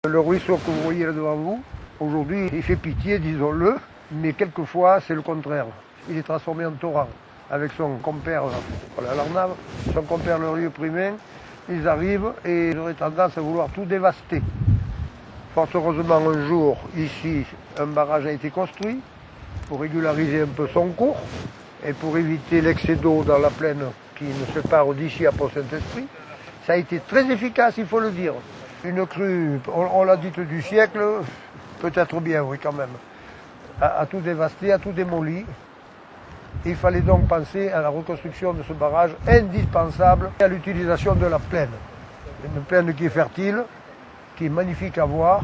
Le ruisseau que vous voyez là devant vous, aujourd'hui, il fait pitié, disons-le, mais quelquefois c'est le contraire. Il est transformé en torrent. Avec son compère, voilà, l'Arnave, son compère le Rieu Primain, ils arrivent et ils auraient tendance à vouloir tout dévaster. Fort heureusement, un jour, ici, un barrage a été construit pour régulariser un peu son cours et pour éviter l'excès d'eau dans la plaine qui ne se part d'ici à Pont-Saint-Esprit. Ça a été très efficace, il faut le dire. Une crue, on l'a dite du siècle, peut-être bien, oui, quand même, à tout dévaster, à tout démolir. Il fallait donc penser à la reconstruction de ce barrage indispensable et à l'utilisation de la plaine. Une plaine qui est fertile, qui est magnifique à voir,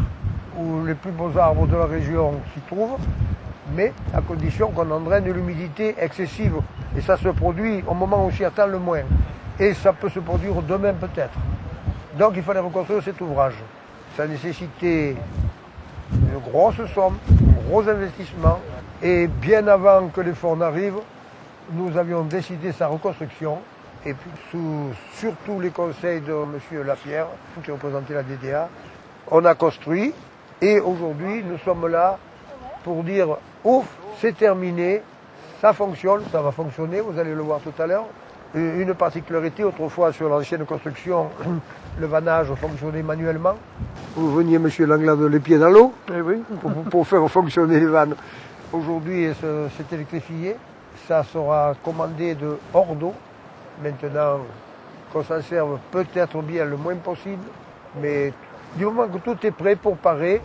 où les plus beaux arbres de la région s'y trouvent, mais à condition qu'on en draine l'humidité excessive. Et ça se produit au moment où on s'y attend le moins. Et ça peut se produire demain peut-être. Donc il fallait reconstruire cet ouvrage. Ça nécessitait une grosse somme, un gros investissement. Et bien avant que les fonds n'arrivent, nous avions décidé sa reconstruction. Et puis surtout les conseils de M. Lapierre, qui représentait la DDA, on a construit. Et aujourd'hui, nous sommes là pour dire, ouf, c'est terminé, ça fonctionne, ça va fonctionner, vous allez le voir tout à l'heure. Une particularité, autrefois sur l'ancienne construction, le vannage fonctionnait manuellement. Vous veniez, monsieur Langlade, les pieds dans l'eau, oui, pour faire fonctionner les vannes. Aujourd'hui, c'est électrifié, ça sera commandé de hors d'eau. Maintenant, qu'on s'en serve peut-être bien le moins possible, mais du moment que tout est prêt pour parer,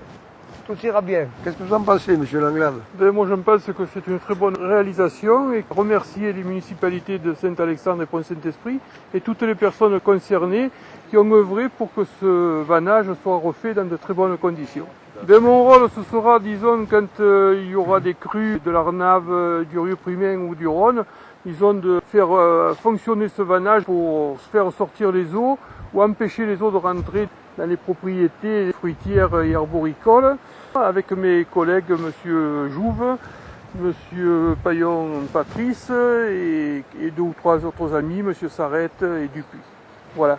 tout ira bien. Qu'est-ce que vous en pensez, M. Langlade? Moi, je pense que c'est une très bonne réalisation et remercier les municipalités de Saint-Alexandre et Pont-Saint-Esprit et toutes les personnes concernées qui ont œuvré pour que ce vannage soit refait dans de très bonnes conditions. Mon rôle, ce sera, disons, quand il y aura des crues de l'Arnave, du Rieu Primain ou du Rhône, disons, de faire fonctionner ce vannage pour faire sortir les eaux ou empêcher les eaux de rentrer dans les propriétés fruitières et arboricoles, avec mes collègues M. Jouve, M. Paillon-Patrice et deux ou trois autres amis, M. Sarrette et Dupuis. Voilà.